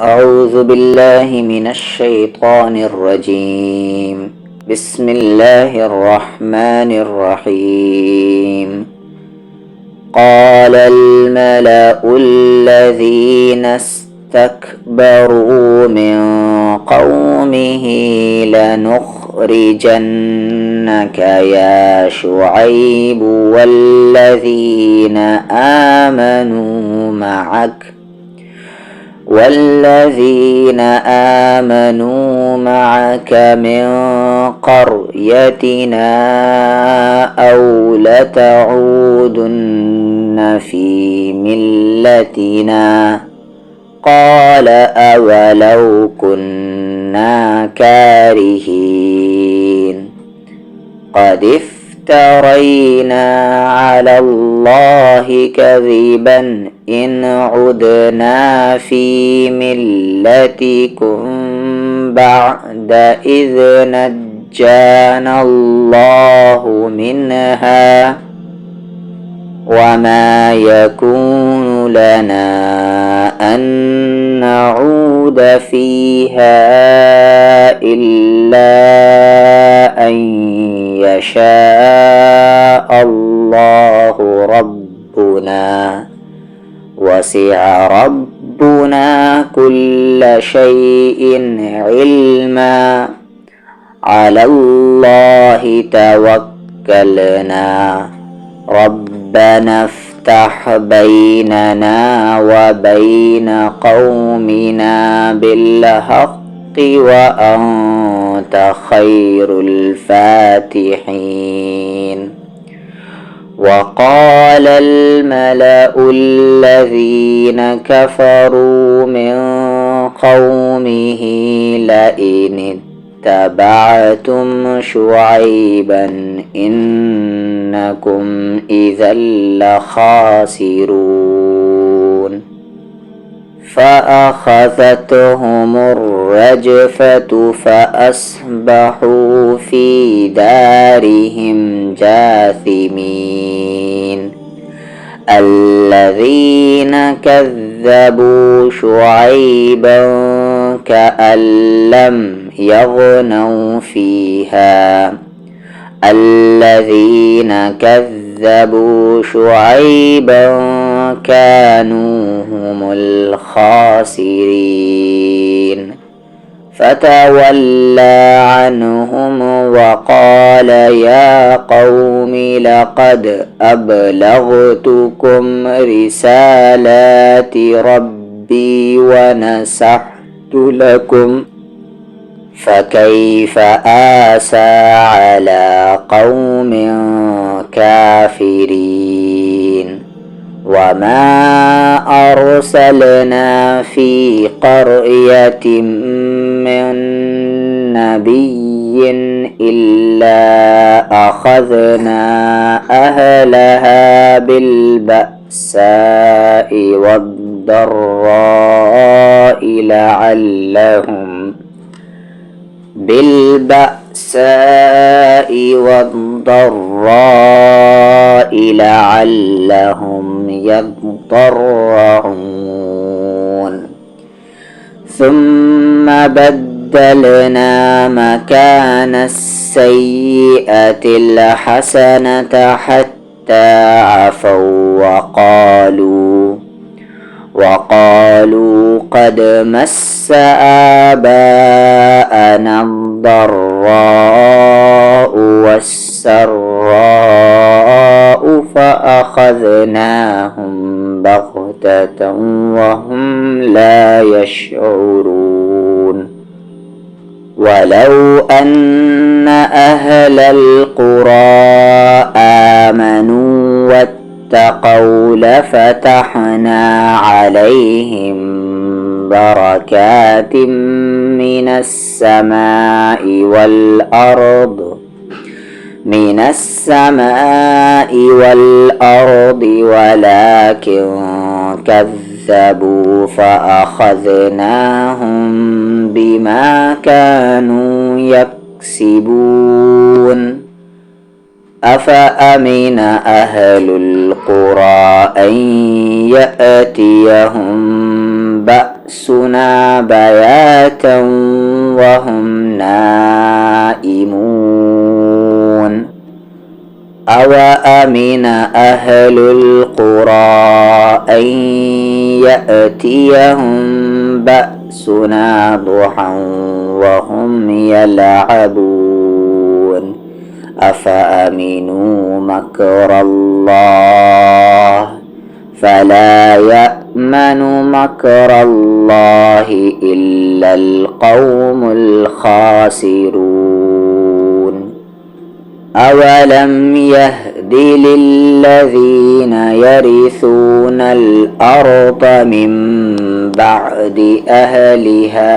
أعوذ بالله من الشيطان الرجيم. بسم الله الرحمن الرحيم. قال الملأ الذين استكبروا من قومه لنخرجنك يا شعيب والذين آمنوا معك من قريتنا أو لتعودن في ملتنا قال أولو كنا كارهين قد افترينا على الله كذبا إن عدنا في ملتكم بعد إذ نجانا الله منها وما يكون لنا أن نعود فيها إلا أن يشاء الله ربنا وسع ربنا كل شيء علما على الله توكلنا ربنا افتح بيننا وبين قومنا بالحق وأنت خير الفاتحين. وقال الملأ الذين كفروا من قومه لئن اتبعتم شعيبا إنكم إذا لخاسرون فأخذتهم الرجفة فأصبحوا في دارهم جاثمين. الذين كذبوا شعيبا كأن لم يغنوا فيها الذين كذبوا شعيبا كانوا هم الخاسرين فتولى عنهم وقال يا قوم لقد أبلغتكم رسالات ربي ونصحت لكم فكيف آسى على قوم كافرين. وما أرسلنا في قرية من نبي إلا أخذنا أهلها بالبأساء والضراء لعلهم يضرعون. ثم بدلنا مكان السيئة الحسنة حتى عفوا وقالوا قد مس آباءنا الضراء والسراء فأخذناهم بغتة وهم لا يشعرون. ولو أن أهل القرى آمنوا واتقوا لفتحنا عليهم بركات من السماء والأرض ولكن كذبوا فأخذناهم بما كانوا يكسبون. أفأمن أهل القرى أن يأتيهم بأسنا بياتا وهم نائمون أوأمن أهل القرى أن يأتيهم بأسنا ضحى وهم يلعبون أفأمنوا مكر الله فلا يأمن مكر الله إلا القوم الخاسرون أولم يهد للذين يرثون الأرض من بعد أهلها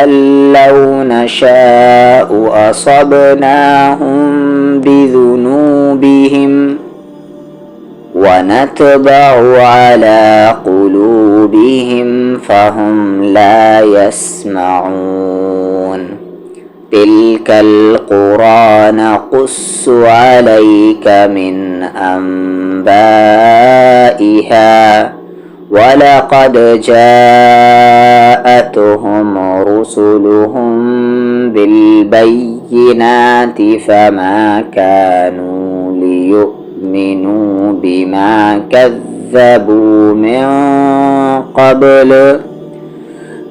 أن لو نشاء أصبناهم بذنوبهم ونتبع على قلوبهم فهم لا يسمعون تلك القرى نقص عليك من أنبائها ولقد جاءتهم رسلهم بالبينات فما كانوا ليؤمنوا بما كذبوا من قبل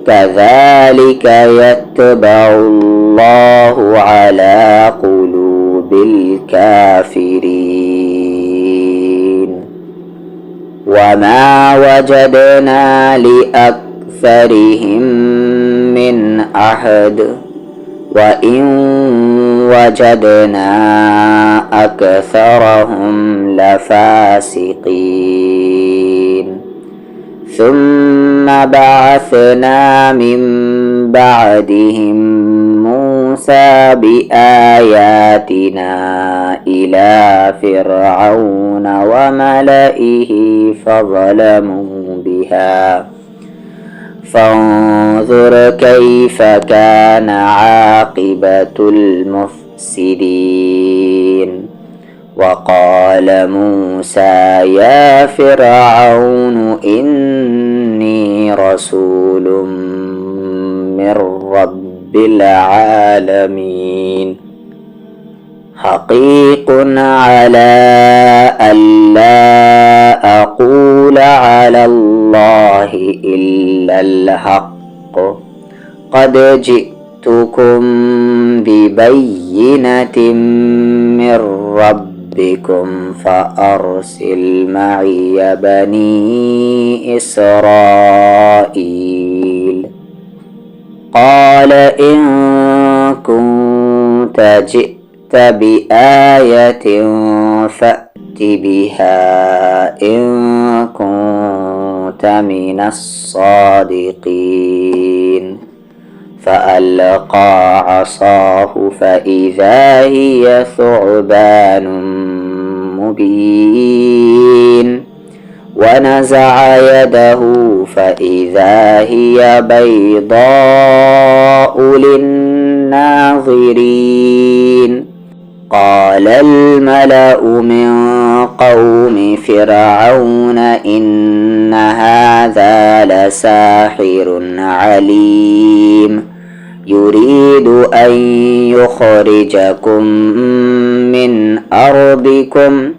كذلك يتبع الله على قلوب الكافرين وما وجدنا لأكثرهم من أحد وإن وجدنا أكثرهم لفاسقين ثم بعثنا من بعدهم موسى بآياتنا إلى فرعون وملئه فظلموا بها فانظر كيف كان عاقبة المفسدين وقال موسى يا فرعون إني رسول من رب العالمين حقيق على ألا أقول على الله إلا الحق قد جئتكم ببينة من ربكم فأرسل معي بني إسرائيل قال إن كنت جئت بآية فأت بها إن كنت من الصادقين فألقى عصاه فإذا هي ثعبان مبين ونزع يده فإذا هي بيضاء للناظرين قال الملأ من قوم فرعون إن هذا لساحر عليم يريد أن يخرجكم من أرضكم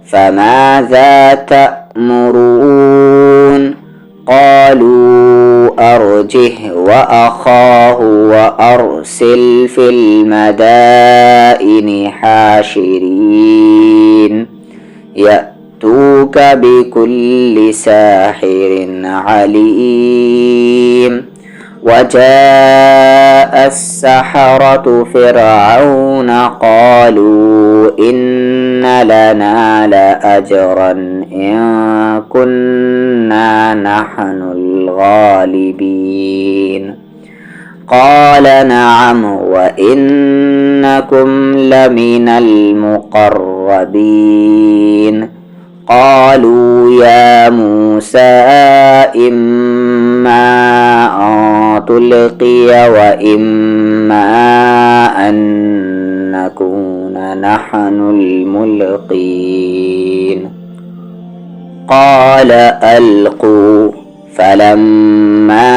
فماذا تأمرون قالوا أرجه وأخاه وأرسل في المدائن حاشرين يأتوك بكل ساحر عليم وجاء السحرة فرعون قالوا إن لنا لأجرا إن كنا نحن الغالبين قال نعم وإنكم لمن المقربين قالوا يا موسى إما أن تلقي وإما أن نكون نحن الملقين قال ألقوا فلما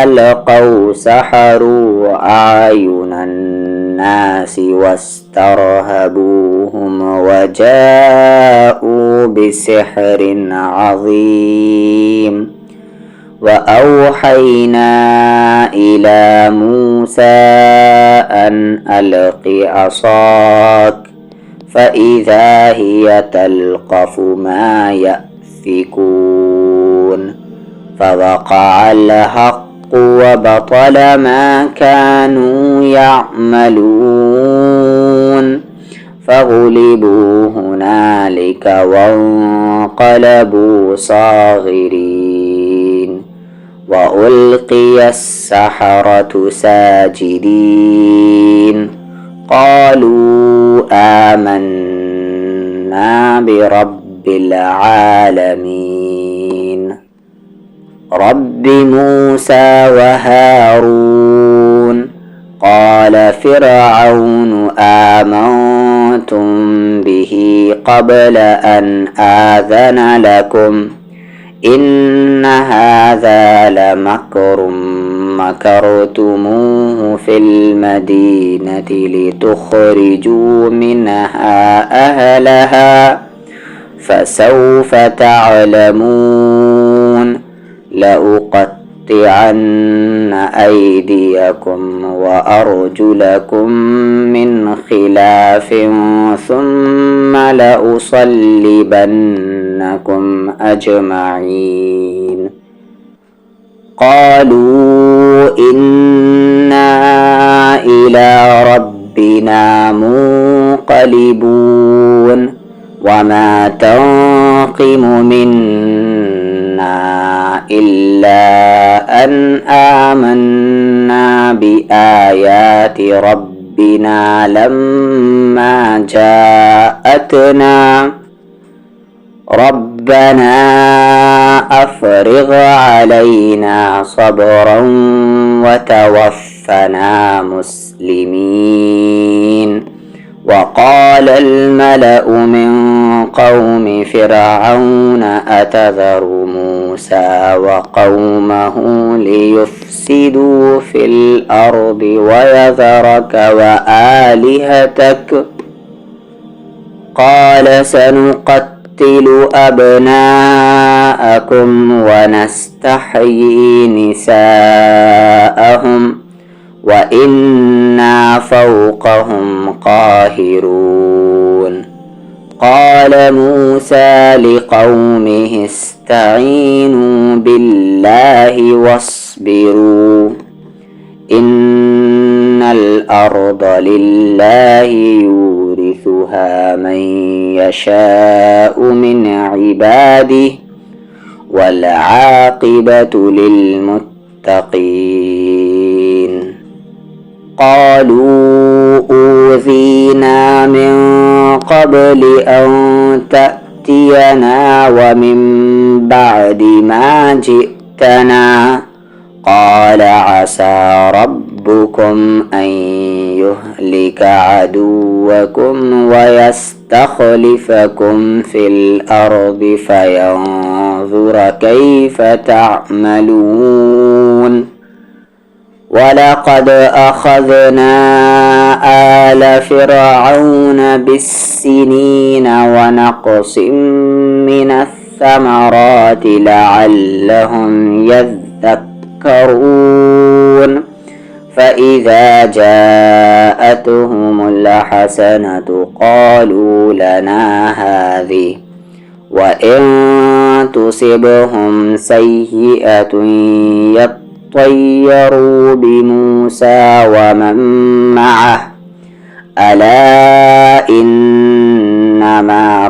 ألقوا سحروا أعين الناس واسترهبوهم وجاءوا بسحر عظيم وأوحينا إلى موسى أن ألق عصاك فإذا هي تلقف ما يأفكون فوقع الحق وبطل ما كانوا يعملون فغلبوا هنالك وانقلبوا صاغرين وألقي السحرة ساجدين قالوا آمنا برب العالمين رب موسى وهارون قال فرعون آمنتم به قبل أن آذن لكم إن هذا لمكر مكرتموه في المدينة لتخرجوا منها أهلها فسوف تعلمون لأقطعن أيديكم وأرجلكم من خلاف ثم لأصلبنكم أجمعين قالوا إنا إلى ربنا منقلبون وما تنقم منا إلا أن آمنا بآيات ربنا لما جاءتنا ربنا أفرغ علينا صبرا وتوفنا مسلمين وقال الملأ من قوم فرعون أتذر موسى وقومه ليفسدوا في الأرض ويذرك وآلهتك قال سنقتل أبناءكم ونستحيي نساءهم وإنا فوقهم قاهرون قال موسى لقومه استعينوا بالله واصبروا إن الأرض لله يورثها من يشاء من عباده والعاقبة للمتقين قالوا أوذينا من قبل أن تأتينا ومن بعد ما جئتنا قال عسى ربكم أن يهلك عدوكم ويستخلفكم في الأرض فينظر كيف تعملون ولقد أخذنا آل فرعون بالسنين ونقص من الثمرات لعلهم يذكرون فإذا جاءتهم الحسنة قالوا لنا هذه وإن تصبهم سيئة طيروا بموسى ومن معه ألا إنما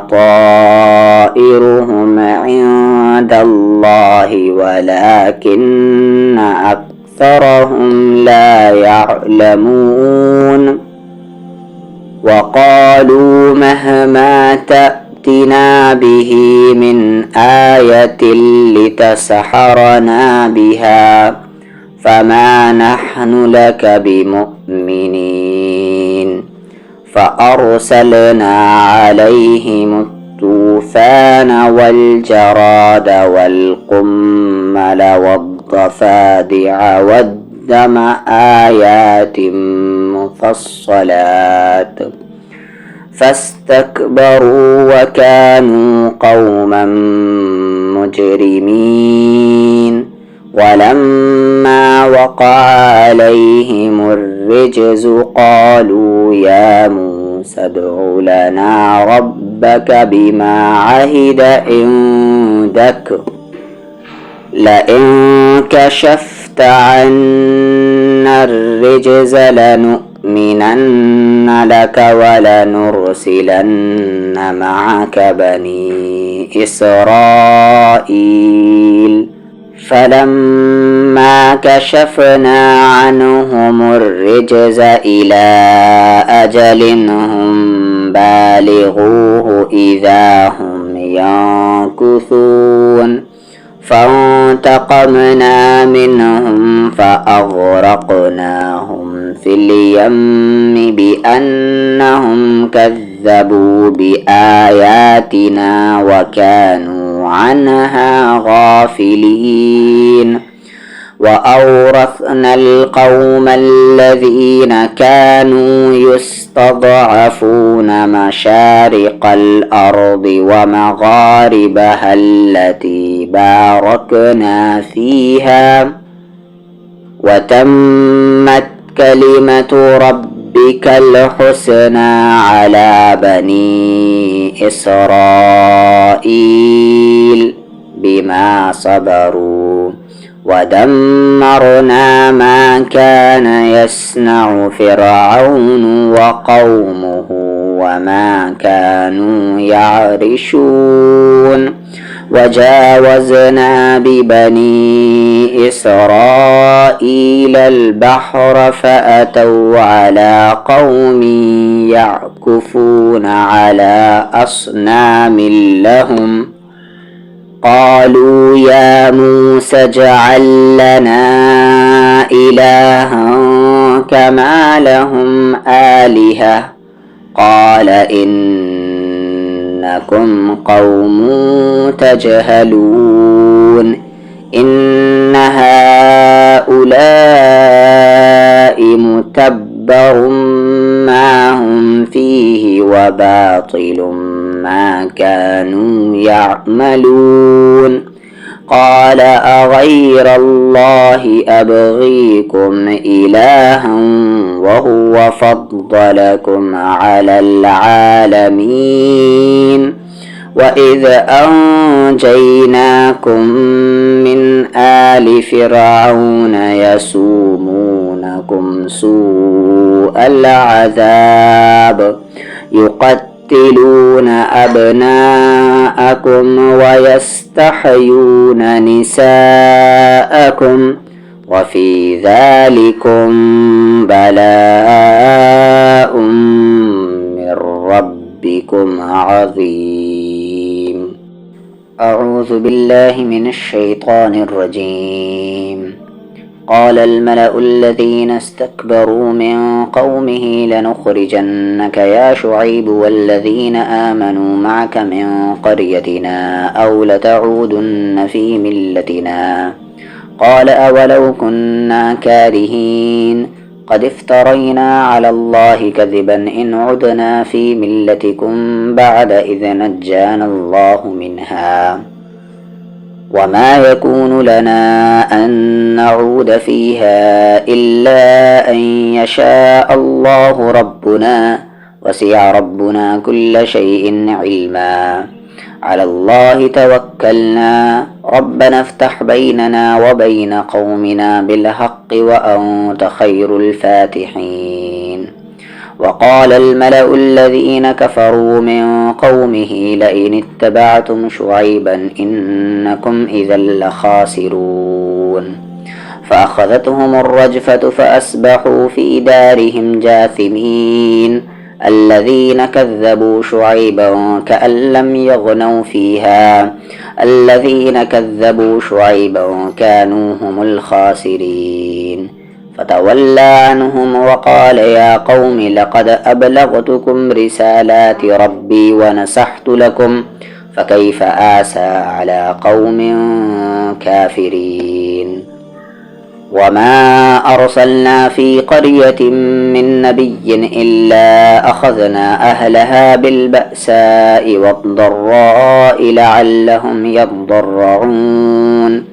طائرهم عند الله ولكن أكثرهم لا يعلمون وقالوا مهما تأتنا به من آية لتسحرنا بها فما نحن لك بمؤمنين فأرسلنا عليهم الطوفان والجراد والقمل والقمل والضفادع والدم آيات مفصلات فاستكبروا وكانوا قوما مجرمين ولما وقع عليهم الرجز قالوا يا موسى ادع لنا ربك بما عهد عندك لئن كشفت عنا الرجز لنؤمنن لك ولنرسلن معك بني إسرائيل فلما كشفنا عنهم الرجز إلى أجل هم بالغوه إذا هم ينكثون فانتقمنا منهم فأغرقناهم في اليم بأنهم كذبوا بآياتنا وكانوا عنها غافلين وأورثنا القوم الذين كانوا يستضعفون مشارق الأرض ومغاربها التي باركنا فيها وتمت كلمة ربك الحسنى على بني إسرائيل بما صبروا ودمرنا ما كان يصنع فرعون وقومه وما كانوا يعرشون وجاوزنا ببني إسرائيل البحر فأتوا على قوم يعكفون على أصنام لهم قالوا يا موسى اجعل لنا إلها كما لهم آلهة قال إنكم قوم تجهلون إن هؤلاء متبر ما هم فيه وباطل ما كانوا يعملون قال أغير الله أبغيكم إلها وهو فضلكم على العالمين وإذ أنجيناكم من آل فرعون يسومونكم سوء العذاب يقتلون أبناءكم ويستحيون نساءكم وفي ذلكم بلاء من ربكم عظيم. أعوذ بالله من الشيطان الرجيم. قال الملأ الذين استكبروا من قومه لنخرجنك يا شعيب والذين آمنوا معك من قريتنا أو لتعودن في ملتنا قال أولو كنا كارهين قد افترينا على الله كذبا إن عدنا في ملتكم بعد إذ نجانا الله منها وما يكون لنا أن نعود فيها إلا أن يشاء الله ربنا وسع ربنا كل شيء علما على الله توكلنا ربنا افتح بيننا وبين قومنا بالحق وأنت خير الفاتحين. وقال الملأ الذين كفروا من قومه لئن اتبعتم شعيبا إنكم إذا لخاسرون فأخذتهم الرجفة فأصبحوا في دارهم جاثمين الذين كذبوا شعيبا كأن لم يغنوا فيها الذين كذبوا شعيبا كانوا هم الخاسرين فتولى عنهم وقال يا قوم لقد أبلغتكم رسالات ربي ونصحت لكم فكيف آسى على قوم كافرين. وما أرسلنا في قرية من نبي إلا أخذنا أهلها بالبأساء والضراء لعلهم يضرعون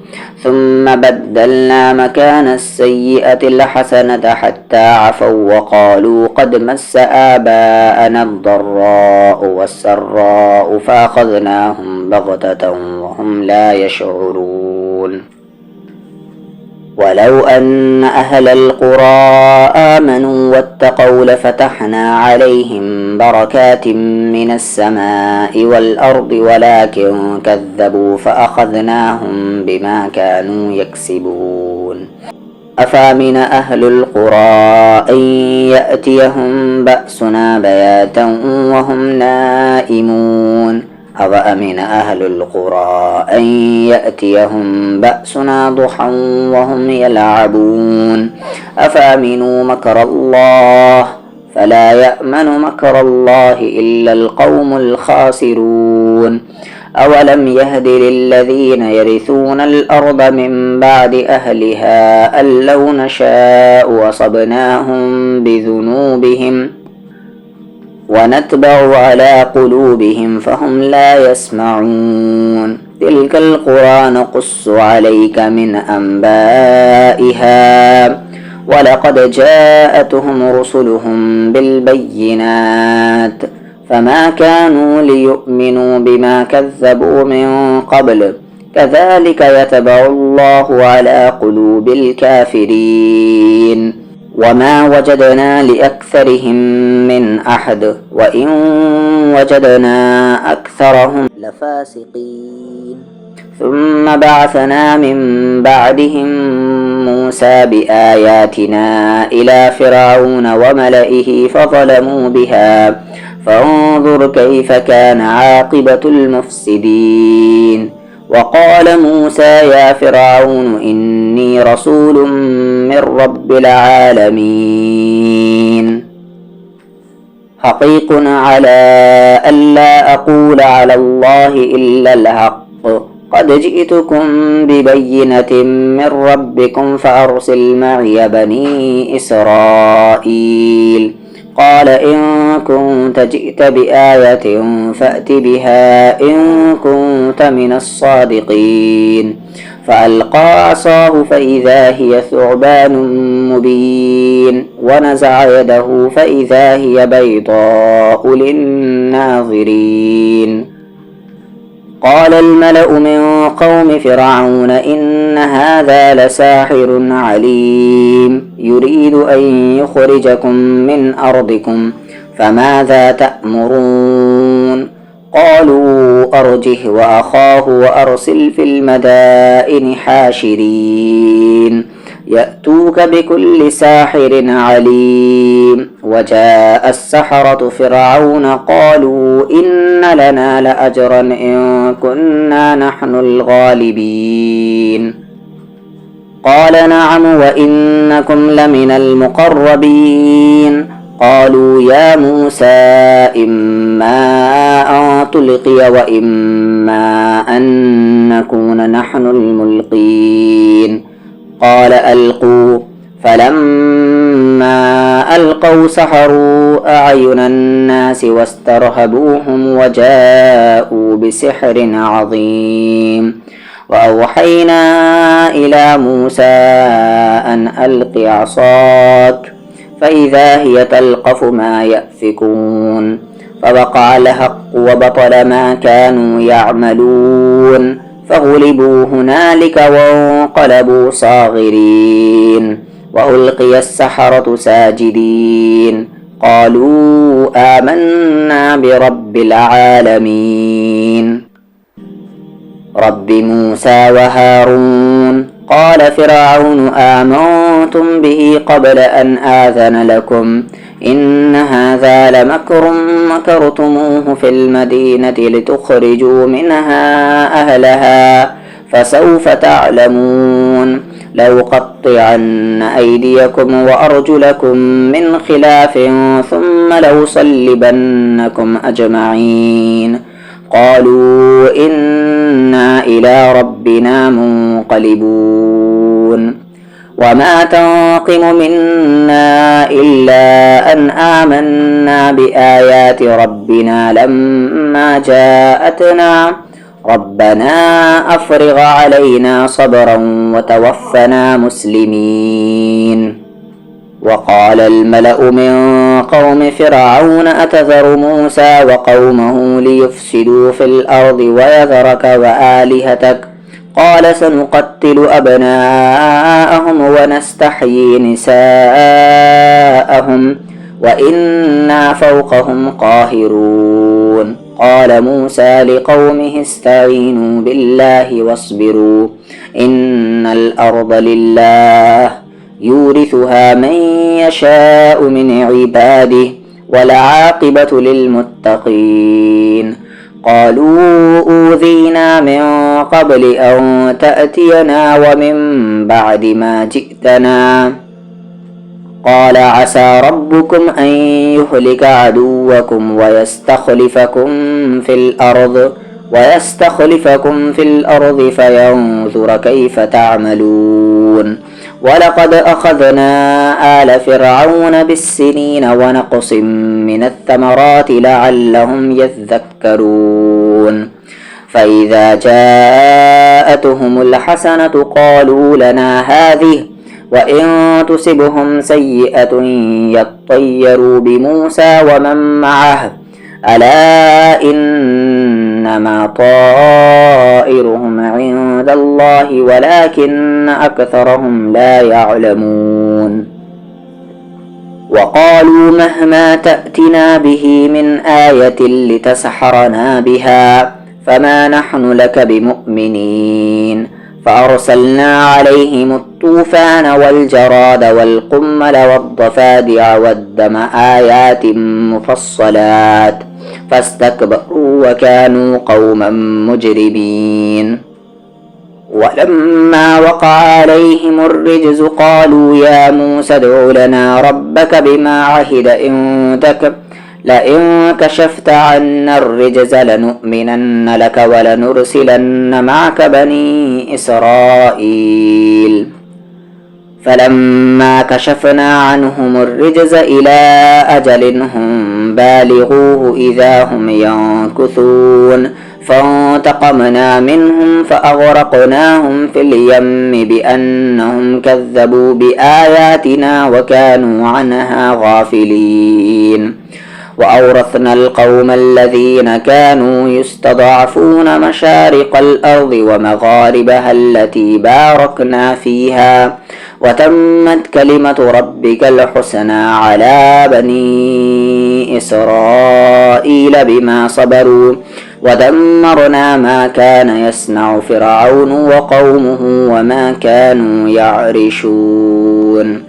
ثم بدلنا مكان السيئة الحسنة حتى عفوا وقالوا قد مس آباءنا الضراء والسراء فأخذناهم بغتة وهم لا يشعرون. ولو أن أهل القرى آمنوا واتقوا لفتحنا عليهم بركات من السماء والأرض ولكن كذبوا فأخذناهم بما كانوا يكسبون. أفأمن أهل القرى أن يأتيهم بأسنا بياتا وهم نائمون أفأمن أهل القرى أن يأتيهم بأسنا ضحى وهم يلعبون أفأمنوا مكر الله فلا يأمن مكر الله إلا القوم الخاسرون. أولم يهد للذين يرثون الأرض من بعد أهلها أن لو نشاء أصبناهم بذنوبهم ونتبع على قلوبهم فهم لا يسمعون. تلك القرى نقص عليك من أنبائها ولقد جاءتهم رسلهم بالبينات فما كانوا ليؤمنوا بما كذبوا من قبل كذلك يتبع الله على قلوب الكافرين. وما وجدنا لأكثرهم من أحد وإن وجدنا أكثرهم لفاسقين. ثم بعثنا من بعدهم موسى بآياتنا إلى فرعون وملئه فظلموا بها فانظر كيف كان عاقبة المفسدين. وقال موسى يا فرعون إني رسول من رب العالمين حقيق على ألا أقول على الله إلا الحق قد جئتكم ببينة من ربكم فأرسل معي بني إسرائيل. قال إن كنت جئت بآية فأت بها إن كنت من الصادقين. فألقى عصاه فإذا هي ثعبان مبين ونزع يده فإذا هي بيضاء للناظرين. قال الملأ من قوم فرعون إن هذا لساحر عليم يريد أن يخرجكم من أرضكم فماذا تأمرون. قالوا أرجه وأخاه وأرسل في المدائن حاشرين يأتوك بكل ساحر عليم. وجاء السحرة فرعون قالوا إن لنا لأجرا إن كنا نحن الغالبين. قال نعم وإنكم لمن المقربين. قالوا يا موسى إما أن تلقي وإما أن نكون نحن الملقين. قال ألقوا فلما ألقوا سحروا أعين الناس واسترهبوهم وجاءوا بسحر عظيم. وأوحينا إلى موسى أن ألق عصاك فإذا هي تلقف ما يأفكون. فوقع الحق وبطل ما كانوا يعملون فغلبوا هنالك وانقلبوا صاغرين. وألقي السحرة ساجدين قالوا آمنا برب العالمين رب موسى وهارون. قال فرعون آمنتم به قبل أن آذن لكم إن هذا لمكر مكرتموه في المدينة لتخرجوا منها أهلها فسوف تعلمون. لأقطعن أيديكم وأرجلكم من خلاف ثم لأصلبنكم أجمعين. وقالوا إنا إلى ربنا منقلبون وما تنقم منا إلا أن آمنا بآيات ربنا لما جاءتنا ربنا أفرغ علينا صبرا وتوفنا مسلمين. وقال الملأ من قوم فرعون أتذر موسى وقومه ليفسدوا في الأرض ويذرك وآلهتك قال سنقتل أبناءهم ونستحيي نساءهم وإنا فوقهم قاهرون. قال موسى لقومه استعينوا بالله واصبروا إن الأرض لله يورثها من يشاء من عباده والعاقبة للمتقين. قالوا أوذينا من قبل أن تأتينا ومن بعد ما جئتنا قال عسى ربكم أن يهلك عدوكم ويستخلفكم في الأرض فينظر كيف تعملون. ولقد أخذنا آل فرعون بالسنين ونقص من الثمرات لعلهم يذكرون. فإذا جاءتهم الحسنة قالوا لنا هذه وإن تصبهم سيئة يطيروا بموسى ومن معه ألا إنما طائرهم عند الله ولكن أكثرهم لا يعلمون. وقالوا مهما تأتنا به من آية لتسحرنا بها فما نحن لك بمؤمنين. فأرسلنا عليهم الطوفان والجراد والقمل والضفادع والدم آيات مفصلات فاستكبروا وكانوا قوما مجرمين. ولما وقع عليهم الرجز قالوا يا موسى ادع لنا ربك بما عهد عندك لئن كشفت عنا الرجز لنؤمنن لك ولنرسلن معك بني إسرائيل. فلما كشفنا عنهم الرجز إلى أجل هم بالغوه إذا هم ينكثون فانتقمنا منهم فأغرقناهم في اليم بأنهم كذبوا بآياتنا وكانوا عنها غافلين. وأورثنا القوم الذين كانوا يستضعفون مشارق الأرض ومغاربها التي باركنا فيها وتمت كلمة ربك الحسنى على بني إسرائيل بما صبروا ودمرنا ما كان يصنع فرعون وقومه وما كانوا يعرشون.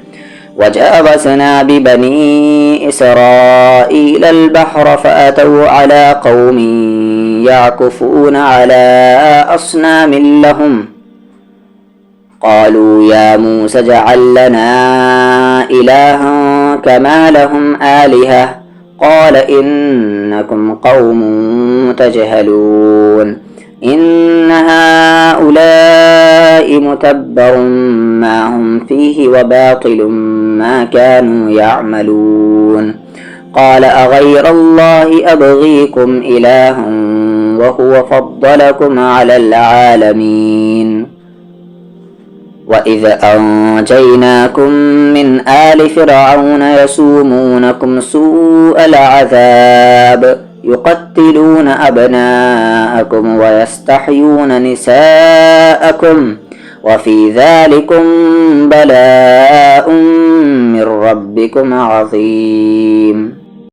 وجاوزنا ببني إسرائيل البحر فأتوا على قوم يعكفون على أصنام لهم قالوا يا موسى اجعل لنا إلها كما لهم آلهة قال إنكم قوم تجهلون. إن هؤلاء متبر ما هم فيه وباطل ما كانوا يعملون. قال أغير الله أبغيكم إلها وهو فضلكم على العالمين. وإذ أنجيناكم من آل فرعون يسومونكم سوء العذاب يقتلون أبناءكم ويستحيون نساءكم وفي ذلكم بلاء من ربكم عظيم.